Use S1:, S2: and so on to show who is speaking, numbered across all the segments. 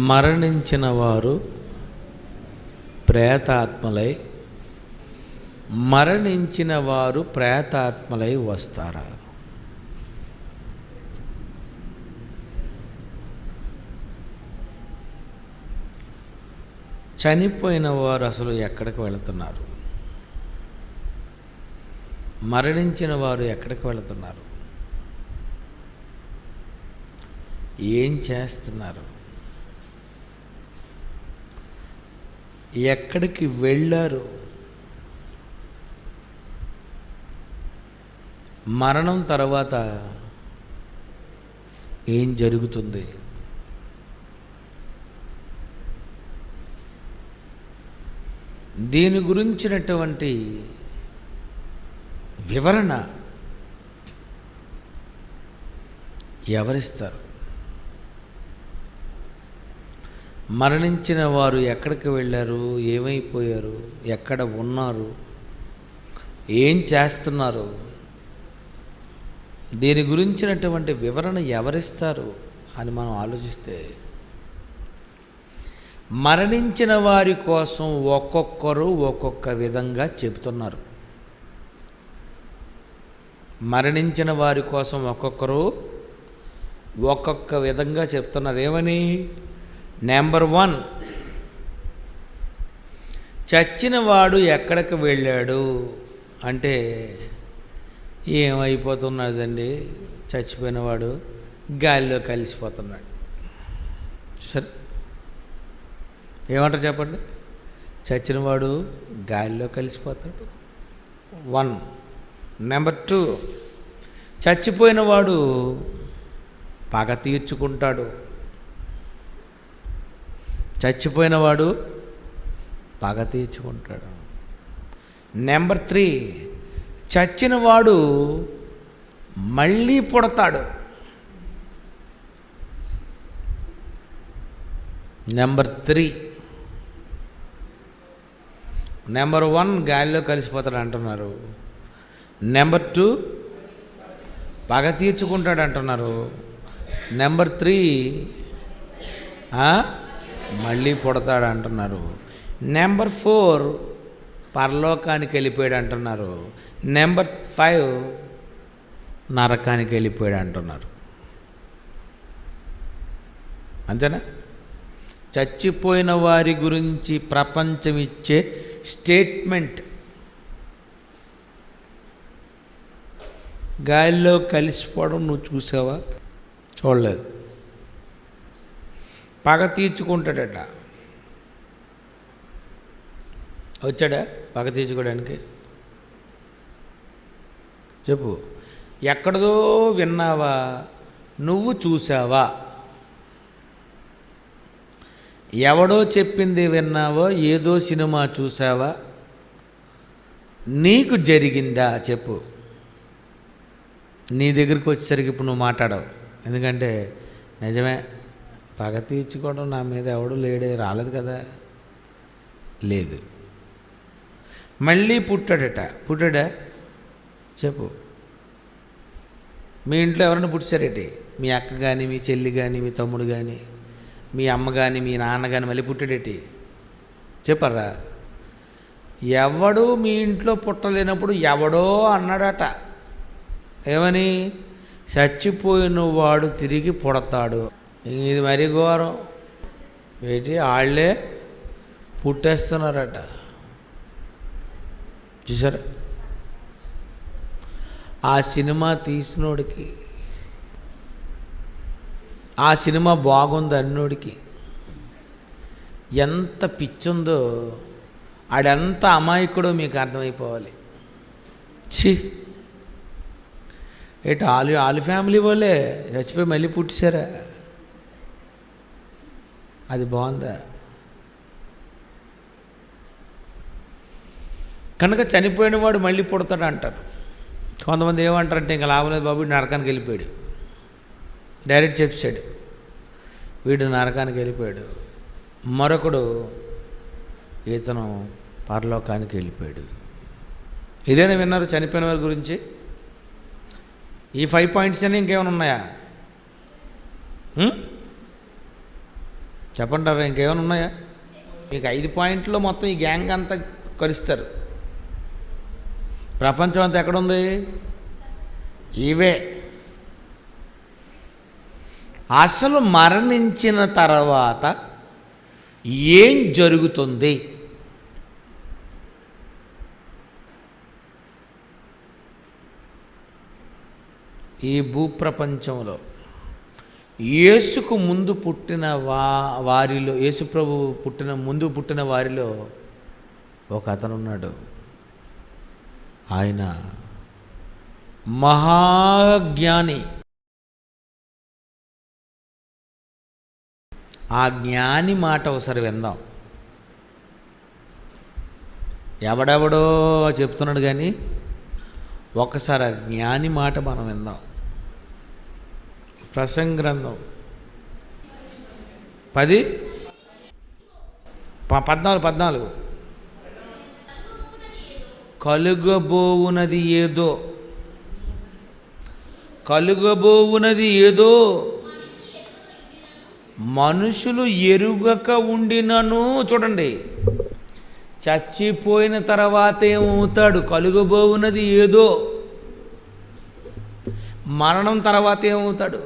S1: మరణించిన వారు ప్రేతాత్మలై వస్తారా? చనిపోయిన వారు అసలు ఎక్కడికి వెళుతున్నారు? మరణించిన వారు ఎక్కడికి వెళుతున్నారు? ఏం చేస్తున్నారు? ఎక్కడికి వెళ్ళారు? మరణం తర్వాత ఏం జరుగుతుంది? దీని గురించినటువంటి వివరణ ఎవరిస్తారు? మరణించిన వారు ఎక్కడికి వెళ్ళారు? ఏమైపోయారు? ఎక్కడ ఉన్నారు? ఏం చేస్తున్నారు? దీని గురించినటువంటి వివరణ ఎవరిస్తారు అని మనం ఆలోచిస్తే, మరణించిన వారి కోసం ఒక్కొక్కరు ఒక్కొక్క విధంగా చెబుతున్నారు. మరణించిన వారి కోసం ఒక్కొక్కరు ఒక్కొక్క విధంగా చెప్తున్నారు. ఏమని? నెంబర్ 1, చచ్చిన వాడు ఎక్కడికి వెళ్ళాడు అంటే ఏమైపోతున్నాడండి? చచ్చిపోయినవాడు గాలిలో కలిసిపోతున్నాడు. సరే, ఏమంటారు చెప్పండి? చచ్చినవాడు గాలిలో కలిసిపోతాడు. 1. నెంబర్ 2, చచ్చిపోయినవాడు పగ తీర్చుకుంటాడు. చచ్చిపోయినవాడు పగ తీర్చుకుంటాడు. నెంబర్ 3, చచ్చినవాడు మళ్ళీ పుడతాడు. నెంబర్ 3. నెంబర్ 1 గాలిలో కలిసిపోతాడు అంటున్నారు. నెంబర్ 2 పగ తీర్చుకుంటాడు అంటున్నారు. నెంబర్ 3 మళ్ళీ పుడతాడు అంటున్నారు. నెంబర్ 4 పరలోకానికి వెళ్ళిపోయాడు అంటున్నారు. నెంబర్ 5 నరకానికి వెళ్ళిపోయాడు అంటున్నారు. అంతేనా? చచ్చిపోయిన వారి గురించి ప్రపంచం ఇచ్చే స్టేట్మెంట్. గాలిలో కలిసిపోవడం నువ్వు చూసావా? చూడలేదు. పగ తీర్చుకుంటాడట. వచ్చాడా పగ తీర్చుకోవడానికి? చెప్పు. ఎక్కడదో విన్నావా? నువ్వు చూసావా? ఎవడో చెప్పింది విన్నావో? ఏదో సినిమా చూసావా? నీకు జరిగిందా? చెప్పు. నీ దగ్గరికి వచ్చేసరికి ఇప్పుడు నువ్వు మాట్లాడవు. ఎందుకంటే నిజమే, పగ తీర్చుకోవడం నా మీద ఎవడు లేడే, రాలేదు కదా. లేదు. మళ్ళీ పుట్టాడా? చెప్పు. మీ ఇంట్లో ఎవరైనా పుట్టారేటి? మీ అక్క కానీ, మీ చెల్లి కానీ, మీ తమ్ముడు కానీ, మీ అమ్మ కానీ, మీ నాన్న కానీ మళ్ళీ పుట్టాడేటి? చెప్పరా? ఎవడు మీ ఇంట్లో పుట్టలేనప్పుడు ఎవడో అన్నాడట. ఏమని? చచ్చిపోయిన వాడు తిరిగి పుడతాడు. ఇది మరీ ఘోరం. ఏంటి? వాళ్ళే పుట్టేస్తున్నారట. చూసారా? ఆ సినిమా తీసినోడికి, ఆ సినిమా బాగుంది అన్నోడికి ఎంత పిచ్చుందో, ఆడెంత అమాయకుడో మీకు అర్థమైపోవాలి. ఛీ! ఏంటి ఆలు ఫ్యామిలీ వాళ్ళే చచ్చిపోయి మళ్ళీ పుట్టిసారా? అది బాగుందా? కనుక చనిపోయిన వాడు మళ్ళీ పుడతాడు అంటారు. కొంతమంది ఏమంటారంటే ఇంకా లాభం లేదు బాబు, నరకానికి వెళ్ళిపోయాడు. డైరెక్ట్ చెప్పాడు, వీడు నరకానికి వెళ్ళిపోయాడు. మరొకడు, ఇతను పరలోకానికి వెళ్ళిపోయాడు. ఇదేనా విన్నారు చనిపోయిన వారి గురించి? ఈ 5 పాయింట్స్ అని ఇంకేమైనా ఉన్నాయా? చెప్పంటారా? ఇంకేమైనా ఉన్నాయా? మీకు 5 పాయింట్లో మొత్తం ఈ గ్యాంగ్ అంతా కలుస్తారు. ప్రపంచం అంతా ఎక్కడుంది? ఇవే. అసలు మరణించిన తర్వాత ఏం జరుగుతుంది? ఈ భూప్రపంచంలో యేసుకు ముందు పుట్టిన వారిలో, యేసు ప్రభు ముందు పుట్టిన వారిలో ఒక అతను ఉన్నాడు. ఆయన మహాజ్ఞాని. ఆ జ్ఞాని మాట ఒకసారి విందాం. ఎవడెవడో చెప్తున్నాడు కానీ ఒకసారి ఆ జ్ఞాని మాట మనం విందాం. ప్రసంగి గ్రంథం 14 కలుగబోవునది ఏదో మనుషులు ఎరుగక ఉండినను. చూడండి, చచ్చిపోయిన తర్వాత ఏమవుతాడు? కలుగబోవునది ఏదో. మరణం తర్వాత ఏమవుతాడు?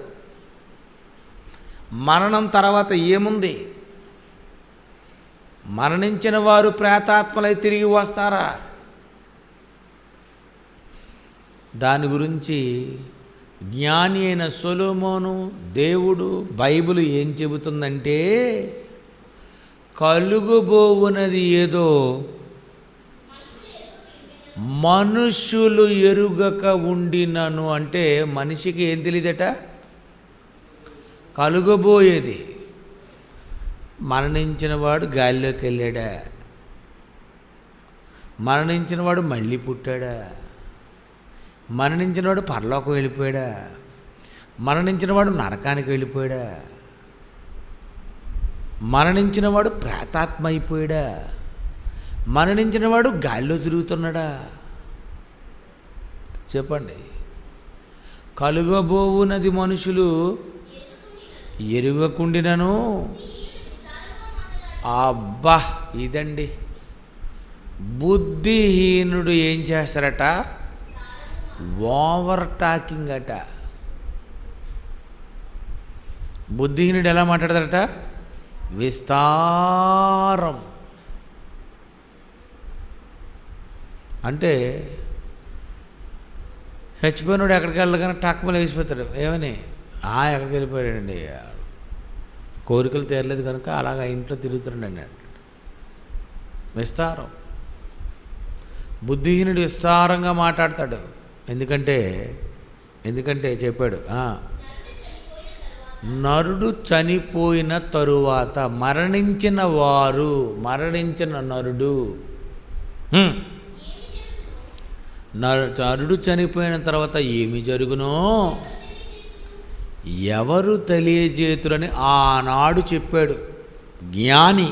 S1: మరణం తర్వాత ఏముంది? మరణించిన వారు ప్రేతాత్మలై తిరిగి వస్తారా? దాని గురించి జ్ఞాని అయిన సొలొమోను, దేవుడు, బైబిల్ ఏం చెబుతుందంటే, కలుగబోవునది ఏదో మనుష్యులు ఎరుగక ఉండినను. అంటే మనిషికి ఏం తెలియదట? కలుగబోయేది. మరణించిన వాడు గాలిలోకి వెళ్ళాడా? మరణించిన వాడు మళ్ళీ పుట్టాడా? మరణించిన వాడు పరలోకం వెళ్ళిపోయాడా? మరణించిన వాడు నరకానికి వెళ్ళిపోయాడా? మరణించిన వాడు ప్రేతాత్మ అయిపోయాడా? మరణించిన వాడు గాలిలో తిరుగుతున్నాడా? చెప్పండి. కలుగబోవునది మనుషులు ఎరుగకుండినను. అబ్బా, ఇదండి. బుద్ధిహీనుడు ఏం చేస్తారట? ఓవర్ టాకింగ్ అట. బుద్ధిహీనుడు ఎలా మాట్లాడతారట? విస్తారం. అంటే చచ్చిపోయినాడు ఎక్కడికి వెళ్ళగానే టక్మలు వేసిపోతాడు. ఏమని? ఎక్కడికి వెళ్ళిపోయాడండి, కోరికలు తీరలేదు కనుక అలాగా ఇంట్లో తిరుగుతున్నాడండి అంటాడు. విస్తారం. బుద్ధిహీనుడు విస్తారంగా మాట్లాడతాడు. ఎందుకంటే చెప్పాడు, నరుడు చనిపోయిన తరువాత, మరణించిన నరుడు నరుడు చనిపోయిన తర్వాత ఏమి జరుగునో ఎవరు తెలియజేతురని ఆనాడు చెప్పాడు జ్ఞాని.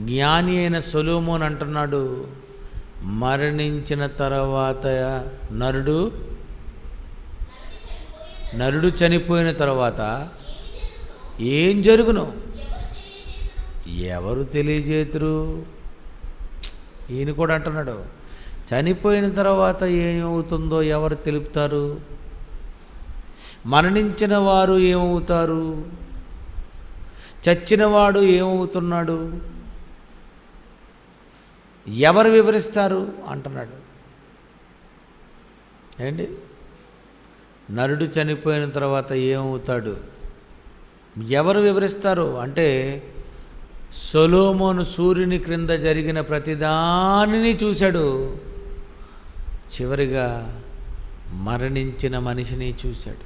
S1: జ్ఞాని అయిన సొలొమోను అంటున్నాడు, మరణించిన తర్వాత నరుడు చనిపోయిన తర్వాత ఏం జరుగును ఎవరు తెలియజేతురు? ఈయన కూడా అంటున్నాడు, చనిపోయిన తర్వాత ఏమవుతుందో ఎవరు తెలుపుతారు? మరణించిన వారు ఏమవుతారు? చచ్చినవాడు ఏమవుతున్నాడు? ఎవరు వివరిస్తారు అంటున్నాడు. ఏంటి? నరుడు చనిపోయిన తర్వాత ఏమవుతాడు, ఎవరు వివరిస్తారు అంటే, సొలొమోను సూర్యుని క్రింద జరిగిన ప్రతిదానిని చూశాడు. చివరిగా మరణించిన మనిషిని చూశాడు.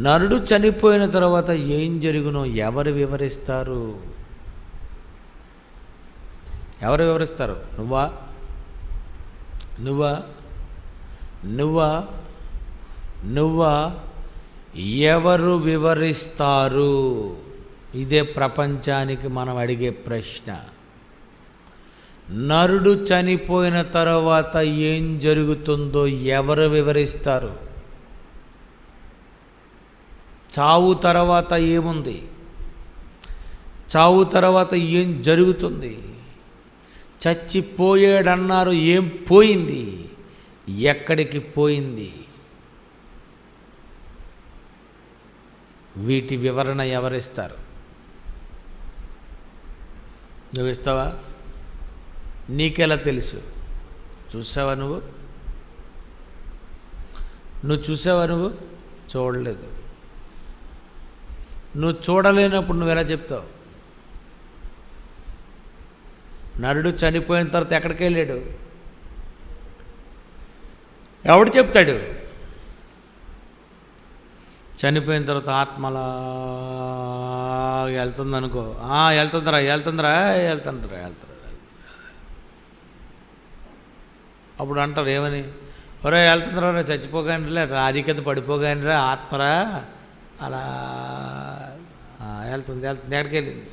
S1: నరుడు చనిపోయిన తర్వాత ఏం జరుగునో ఎవరు వివరిస్తారు? ఎవరు వివరిస్తారు? నువ్వా? ఎవరు వివరిస్తారు? ఇదే ప్రపంచానికి మనం అడిగే ప్రశ్న. నరుడు చనిపోయిన తర్వాత ఏం జరుగుతుందో ఎవరు వివరిస్తారు? చావు తర్వాత ఏముంది, చావు తర్వాత ఏం జరుగుతుంది, చచ్చిపోయాడన్నారు, ఏం పోయింది, ఎక్కడికి పోయింది, వీటి వివరణ ఎవరిస్తారు? నువ్వు ఇస్తావా? నీకెలా తెలుసు? చూసావా నువ్వు? చూసావా? నువ్వు చూడలేదు. నువ్వు చూడలేనప్పుడు నువ్వు ఎలా చెప్తావు? నరుడు చనిపోయిన తర్వాత ఎక్కడికి వెళ్ళాడు? ఎవడు చెప్తాడు? చనిపోయిన తర్వాత ఆత్మలా వెళ్తుందనుకో, వెళ్తుందిరా. అప్పుడు అంటారు ఏమని? ఒరే వెళ్తుందిరా, చచ్చిపోగానిరా, రాధికత పడిపోగానిరా, ఆత్మరా అలా వెళ్తుంది. ఎక్కడికి వెళ్ళింది?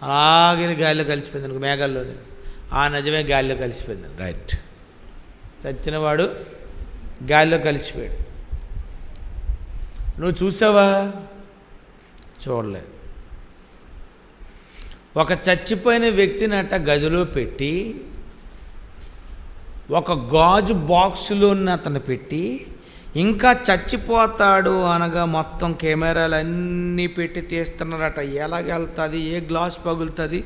S1: అలాగే గాలిలో కలిసిపోయింది అనుకో, మేఘాల్లోనే. నిజమే, గాలిలో కలిసిపోయింది. రైట్, చచ్చినవాడు గాలిలో కలిసిపోయాడు. నువ్వు చూసావా? చూడలే. ఒక చచ్చిపోయిన వ్యక్తిని అట్ట గదిలో పెట్టి, ఒక గాజు బాక్సులో అతను పెట్టి, ఇంకా చచ్చిపోతాడు అనగా మొత్తం కెమెరాలు అన్నీ పెట్టి తీస్తున్నారట. ఎలాగెళ్తుంది, ఏ గ్లాస్ పగులుతుంది,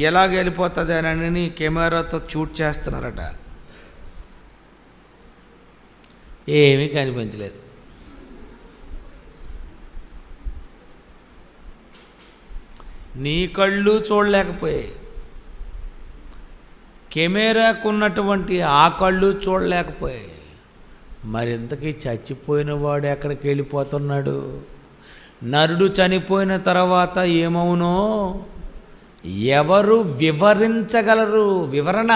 S1: ఎలాగ వెళ్ళిపోతుంది అని కెమెరాతో షూట్ చేస్తున్నారట. ఏమీ కనిపించలేదు. నీ కళ్ళు చూడలేకపోయాయి, కెమెరాకున్నటువంటి ఆ కళ్ళు చూడలేకపోయాయి. మరింతకీ చచ్చిపోయిన వాడు ఎక్కడికి వెళ్ళిపోతున్నాడు? నరుడు చనిపోయిన తర్వాత ఏమవునో ఎవరు వివరించగలరు? వివరణ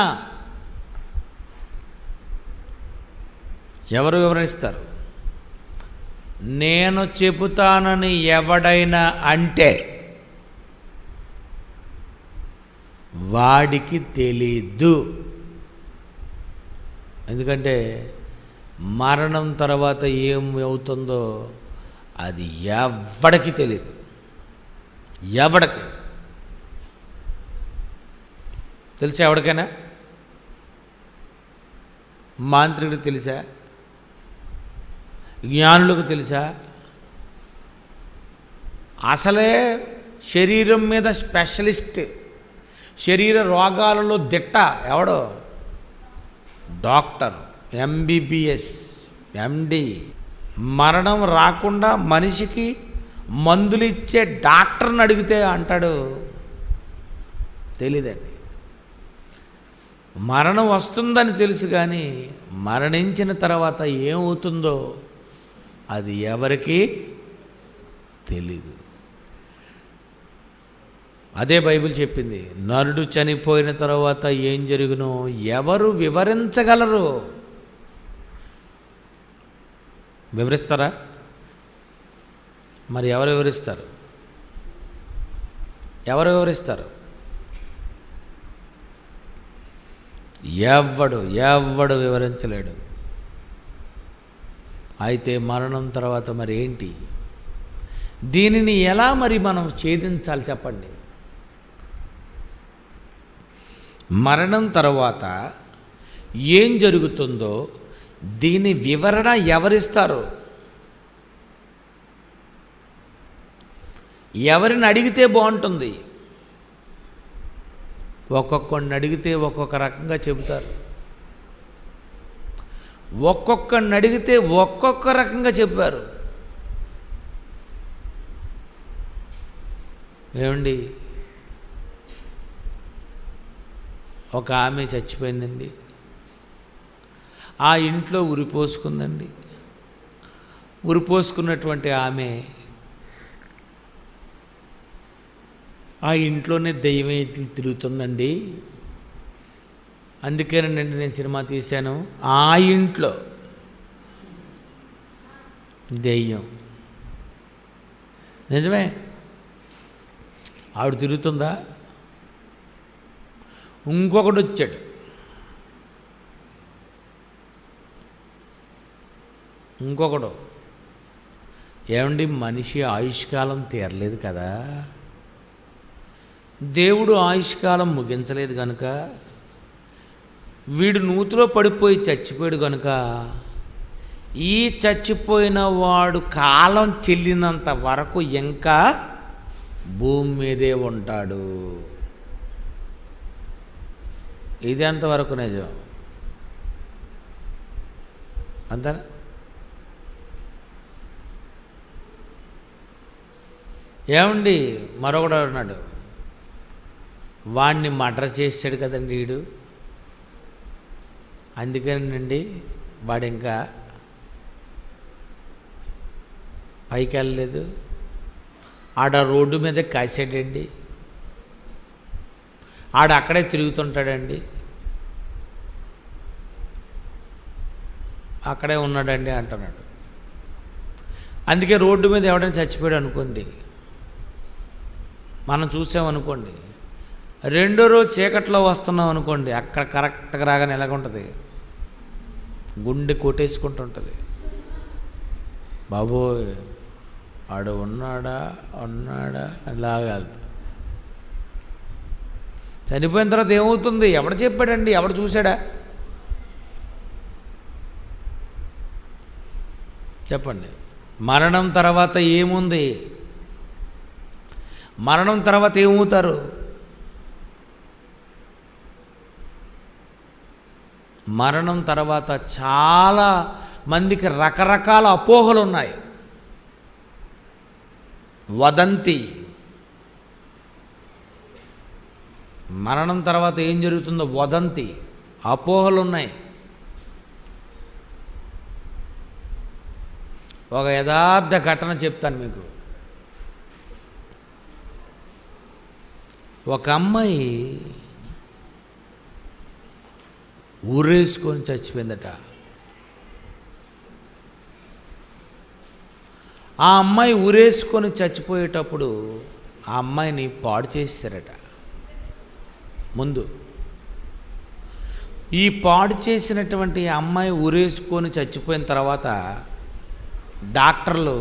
S1: ఎవరు వివరిస్తారు? నేను చెబుతానని ఎవడైనా అంటే వాడికి తెలీదు. ఎందుకంటే మరణం తర్వాత ఏం అవుతుందో అది ఎవడికి తెలియదు. ఎవడికి తెలుసా? ఎవడికైనా? మాంత్రికుడికి తెలుసా? జ్ఞానులకు తెలుసా? అసలే శరీరం మీద స్పెషలిస్ట్, శరీర రోగాలలో దిట్ట ఎవడో? డాక్టర్, ఎంబీబీఎస్, ఎండి. మరణం రాకుండా మనిషికి మందులు ఇచ్చే డాక్టర్ని అడిగితే అంటాడు తెలీదండి. మరణం వస్తుందని తెలుసు, కానీ మరణించిన తర్వాత ఏమవుతుందో అది ఎవరికీ తెలీదు. అదే బైబిల్ చెప్పింది. నరుడు చనిపోయిన తర్వాత ఏం జరుగునో ఎవరు వివరించగలరు? వివరిస్తారా? మరి ఎవరు వివరిస్తారు? ఎవరు వివరిస్తారు? ఎవడు వివరించలేడు. అయితే మరణం తర్వాత మరి ఏంటి? దీనిని ఎలా మరి మనం ఛేదించాలి చెప్పండి? మరణం తర్వాత ఏం జరుగుతుందో దీని వివరణ ఎవరిస్తారు? ఎవరిని అడిగితే బాగుంటుంది? ఒక్కొక్కడిని అడిగితే ఒక్కొక్క రకంగా చెబుతారు. ఒక్కొక్కడిని అడిగితే ఒక్కొక్క రకంగా చెప్పారు. ఏమండి, ఒక ఆమె చచ్చిపోయిందండి, ఆ ఇంట్లో ఉరిపోసుకుందండి. ఉరిపోసుకున్నటువంటి ఆమె ఆ ఇంట్లోనే దెయ్యం తిరుగుతుందండి. అందుకేనండి నేను సినిమా తీశాను. ఆ ఇంట్లో దెయ్యం నిజమే. ఆవిడ తిరుగుతుందా? ఇంకొకడు వచ్చాడు. ఇంకొకడు ఏమండి, మనిషి ఆయుష్కాలం తీరలేదు కదా, దేవుడు ఆయుష్కాలం ముగించలేదు కనుక, వీడు నూతిలో పడిపోయి చచ్చిపోయాడు కనుక, ఈ చచ్చిపోయిన వాడు కాలం చెల్లినంత వరకు ఇంకా భూమి మీదే ఉంటాడు. ఇది ఎంతవరకు నిజం? అంతేనా? ఏమండి, మరొకడు అన్నాడు, వాణ్ణి మర్డర్ చేశాడు కదండి వీడు, అందుకేనండి వాడు ఇంకా పైకి వెళ్ళలేదు, ఆడ రోడ్డు మీద కాసాడండి, ఆడ అక్కడే తిరుగుతుంటాడండి, అక్కడే ఉన్నాడండి అంటున్నాడు. అందుకే రోడ్డు మీద ఎవడైనా చచ్చిపోయాడు అనుకోండి, మనం చూసామనుకోండి, రెండో రోజు చీకట్లో వస్తున్నాం అనుకోండి, అక్కడ కరెక్ట్గా రాగానే ఎలాగుంటుంది, గుండె కొట్టేసుకుంటుంటుంది. బాబోయ్ ఆడు ఉన్నాడా అలాగా. చనిపోయిన తర్వాత ఏమవుతుంది? ఎవడు చెప్పాడండి? ఎవడు చూశాడా? చెప్పండి. మరణం తర్వాత ఏముంది? మరణం తర్వాత ఏమవుతారు? మరణం తర్వాత చాలా మందికి రకరకాల అపోహలు ఉన్నాయి. వదంతి, మరణం తర్వాత ఏం జరుగుతుందో వదంతి, అపోహలు ఉన్నాయి. ఒక యథార్థ ఘటన చెప్తాను మీకు. ఒక అమ్మాయి ఊరేసుకొని చచ్చిపోయిందట. ఆ అమ్మాయి ఊరేసుకొని చచ్చిపోయేటప్పుడు ఆ అమ్మాయిని పాడు చేశారట. ముందు ఈ పాడు చేసినటువంటి అమ్మాయి ఊరేసుకొని చచ్చిపోయిన తర్వాత డాక్టర్లు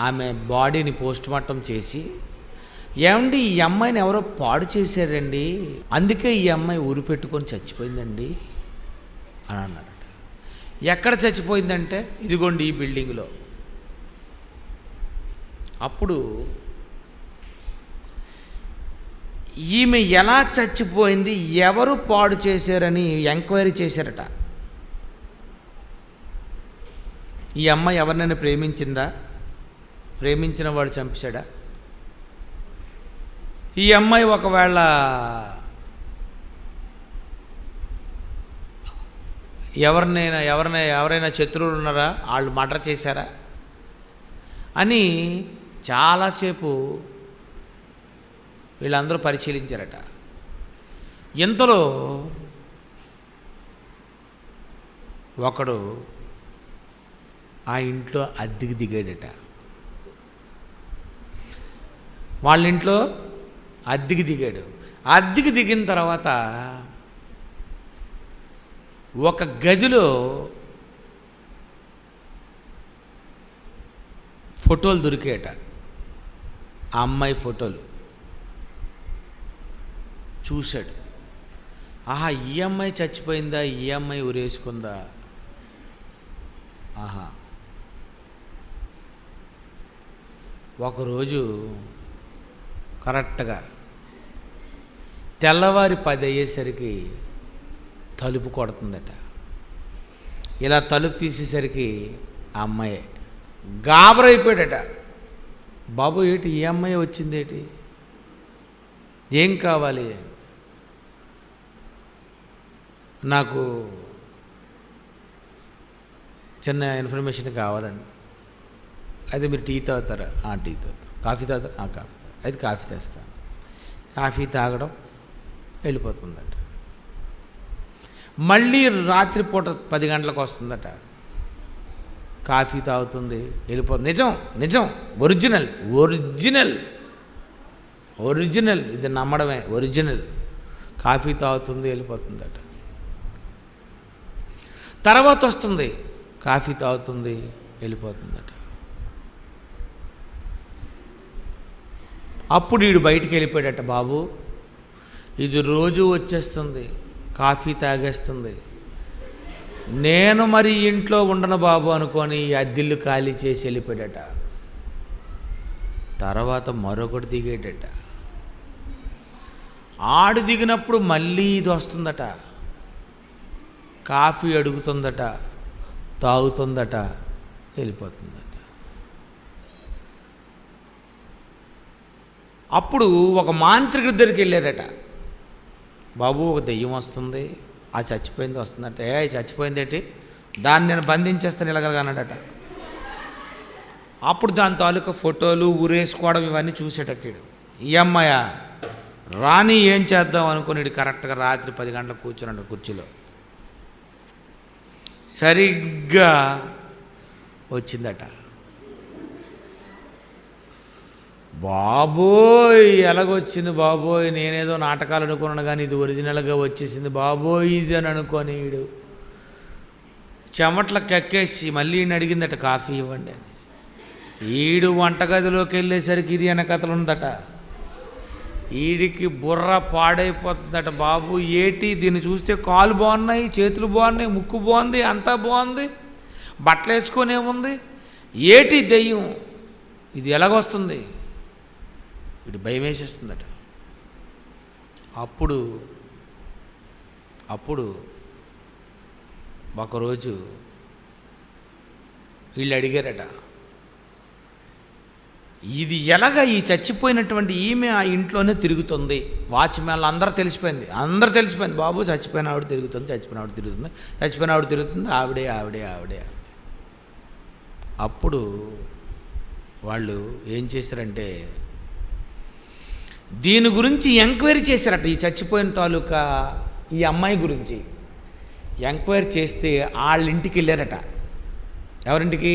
S1: ఆమె బాడీని పోస్ట్మార్టం చేసి, ఏమండి ఈ అమ్మాయిని ఎవరో పాడు చేశారండి, అందుకే ఈ అమ్మాయి ఊరి పెట్టుకొని చచ్చిపోయిందండి అని అన్నారట. ఎక్కడ చచ్చిపోయిందంటే ఇదిగోండి ఈ బిల్డింగ్లో. అప్పుడు ఈమె ఎలా చచ్చిపోయింది, ఎవరు పాడు చేశారని ఎంక్వైరీ చేశారట. ఈ అమ్మాయి ఎవరినైనా ప్రేమించిందా? ప్రేమించిన వాడు చంపేశాడా? ఈ అమ్మాయి ఒకవేళ ఎవరైనా శత్రువులు ఉన్నారా, వాళ్ళు మర్డర్ చేశారా అని చాలాసేపు వీళ్ళందరూ పరిశీలించారట. ఇంతలో ఒకడు ఆ ఇంట్లో అద్దెకి దిగాడట. వాళ్ళ ఇంట్లో అద్దెకి దిగాడు. అద్దెకి దిగిన తర్వాత ఒక గదిలో ఫోటోలు దొరికాయట. ఆ అమ్మాయి ఫోటోలు చూశాడు. ఆహా, ఈ అమ్మాయి చచ్చిపోయిందా, ఈ అమ్మాయి ఉరేసుకుందా, ఆహా. ఒకరోజు కరెక్ట్గా తెల్లవారి 10 అయ్యేసరికి తలుపు కొడుతుందట. ఇలా తలుపు తీసేసరికి ఆ అమ్మాయి గాబరైపోయాడట. బాబు ఏంటి ఈ అమ్మాయి వచ్చిందేటి, ఏం కావాలి, నాకు చిన్న ఇన్ఫర్మేషన్ కావాలండి. అయితే మీరు టీ తాగుతారా? టీ తాగుతారు. కాఫీ తాగుతారా? కాఫీ తాగుతారు. అయితే కాఫీ తెస్తాను. కాఫీ తాగడం వెళ్ళిపోతుందట. మళ్ళీ రాత్రిపూట 10 గంటలకు వస్తుందట. కాఫీ తాగుతుంది, వెళ్ళిపోతుంది. నిజం నిజం, ఒరిజినల్ ఒరిజినల్ ఒరిజినల్, ఇది నమ్మడమే, ఒరిజినల్. కాఫీ తాగుతుంది, వెళ్ళిపోతుందట. తర్వాత వస్తుంది, కాఫీ తాగుతుంది, వెళ్ళిపోతుందట. అప్పుడు వీడు బయటికి వెళ్ళిపోయాడట. బాబు, ఇది రోజు వచ్చేస్తుంది, కాఫీ తాగేస్తుంది, నేను మరి ఇంట్లో ఉండను బాబు అనుకొని అద్దిల్లు ఖాళీ చేసి వెళ్ళిపోయాడట. తర్వాత మరొకటి దిగేటట. ఆడు దిగినప్పుడు మళ్ళీ ఇది వస్తుందట, కాఫీ అడుగుతుందట, తాగుతుందట, వెళ్ళిపోతుందట. అప్పుడు ఒక మాంత్రికుడి దగ్గరికి వెళ్ళారట. బాబు, ఒక దెయ్యం వస్తుంది, ఆ చచ్చిపోయింది వస్తుందట. చచ్చిపోయింది ఏంటి, దాన్ని నేను బంధించేస్తాను ఇలాగలగన్నాడట. అప్పుడు దాని తాలూకా ఫోటోలు ఊరేసుకోవడం ఇవన్నీ చూసేటట్టు ఈ అమ్మాయ రాణి ఏం చేద్దాం అనుకుని కరెక్ట్గా రాత్రి 10 గంటలకు కూర్చున్నాడు కుర్చీలో. సరిగ్గా వచ్చిందట. బాబోయ్, ఎలాగొచ్చింది బాబోయ్, నేనేదో నాటకాలు అనుకున్నాను కానీ ఇది ఒరిజినల్గా వచ్చేసింది బాబోయ్ ఇది అని అనుకొని వీడు చెమట్లకు కక్కేసి మళ్ళీ ఈయన అడిగిందట కాఫీ ఇవ్వండి అని. ఈడు వంటగదిలోకి వెళ్ళేసరికి ఇది వెనకతలు ఉందట. ఈడికి బుర్ర పాడైపోతుందట. బాబు ఏటి, దీన్ని చూస్తే కాళ్ళు బాగున్నాయి, చేతులు బాగున్నాయి, ముక్కు బాగుంది, అంతా బాగుంది, బట్టలు వేసుకొనేముంది, ఏటి దెయ్యం, ఇది ఎలాగొస్తుంది? వీడు భయం వేసేస్తుందట. అప్పుడు ఒకరోజు వీళ్ళు అడిగారట, ఇది ఎలాగ ఈ చచ్చిపోయినటువంటి ఈమె ఆ ఇంట్లోనే తిరుగుతుంది, వాచ్మ్యాన్లు అందరూ తెలిసిపోయింది బాబు చచ్చిపోయిన ఆవిడ తిరుగుతుంది, ఆవిడే. అప్పుడు వాళ్ళు ఏం చేశారంటే దీని గురించి ఎంక్వైరీ చేశారట. ఈ చచ్చిపోయిన తాలూకా ఈ అమ్మాయి గురించి ఎంక్వైరీ చేస్తే వాళ్ళ ఇంటికి వెళ్ళారట. ఎవరింటికి?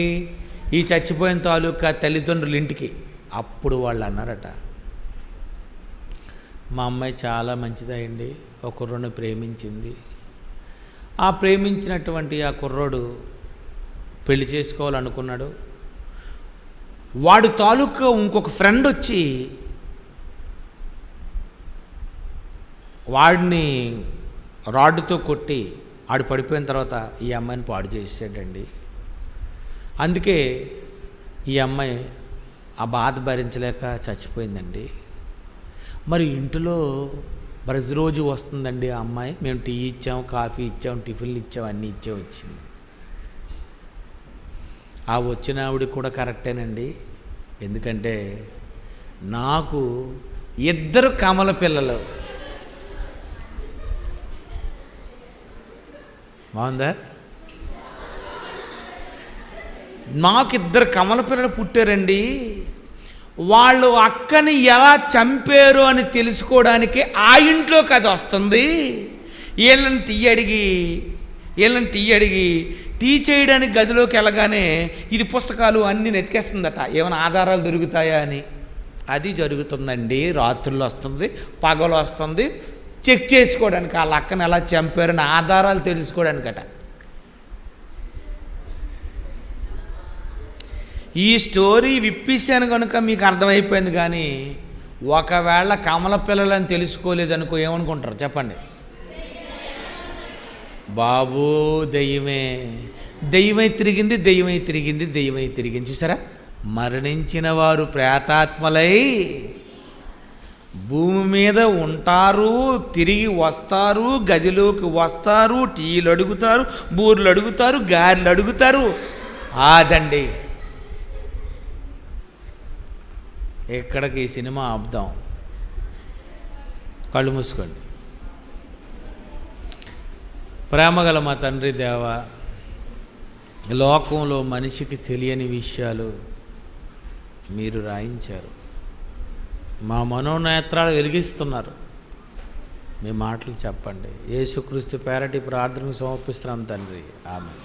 S1: ఈ చచ్చిపోయిన తాలూకా తల్లిదండ్రుల ఇంటికి. అప్పుడు వాళ్ళు అన్నారట, మా అమ్మాయి చాలా మంచిదండి, ఒక కుర్రోడిని ప్రేమించింది, ఆ ప్రేమించినటువంటి ఆ కుర్రోడు పెళ్లి చేసుకోవాలనుకున్నాడు, వాడు తాలూకా ఇంకొక ఫ్రెండ్ వచ్చి వాడిని రాడ్డుతో కొట్టి ఆడు పడిపోయిన తర్వాత ఈ అమ్మాయిని పాడు చేసాడండి. అందుకే ఈ అమ్మాయి ఆ బాధ భరించలేక చచ్చిపోయిందండి. మరి ఇంటిలో ప్రతిరోజు వస్తుందండి ఆ అమ్మాయి, మేము టీ ఇచ్చాం, కాఫీ ఇచ్చాం, టిఫిన్లు ఇచ్చాం, అన్నీ వచ్చింది. ఆ వచ్చిన ఆవిడ కూడా కరెక్టేనండి, ఎందుకంటే నాకు 2 కమల పిల్లలు. బాగుందా? నాకు 2 కమల పిల్లలు పుట్టారండి. వాళ్ళు అక్కని ఎలా చంపారు అని తెలుసుకోవడానికి ఆ ఇంట్లోకి అది వస్తుంది. వీళ్ళని టీ అడిగి టీ చేయడానికి గదిలోకి వెళ్ళగానే ఇది పుస్తకాలు అన్నీ నెతికేస్తుందట, ఏమైనా ఆధారాలు దొరుకుతాయా అని. అది జరుగుతుందండి. రాత్రుల్లో వస్తుంది, పగలు వస్తుంది, చెక్ చేసుకోవడానికి వాళ్ళ అక్కని ఎలా చంపారని ఆధారాలు తెలుసుకోవడానికట. ఈ స్టోరీ విప్పిస్తాను కనుక మీకు అర్థమైపోయింది. కానీ ఒకవేళ కమల పిల్లలని తెలుసుకోలేదనుకో ఏమనుకుంటారు చెప్పండి? బాబు దెయ్యమై తిరిగింది. చూసారా? మరణించిన వారు ప్రేతాత్మలై భూమి మీద ఉంటారు, తిరిగి వస్తారు, గదిలోకి వస్తారు, టీలు అడుగుతారు, బూర్లు అడుగుతారు, గారెలు అడుగుతారు. అదండి. ఎక్కడికి ఈ సినిమా ఆపుదాం, కళ్ళు మూసుకోండి. ప్రేమగల మా తండ్రి దేవ, లోకంలో మనిషికి తెలియని విషయాలు మీరు రాయించారు, మా మనోనేత్రాలు వెలిగిస్తున్నారు. మీ మాటలు చెప్పండి. యేసుక్రీస్తు పేరటి ప్రార్థనకు సమర్పిస్తున్నాం తండ్రి, ఆమేన్.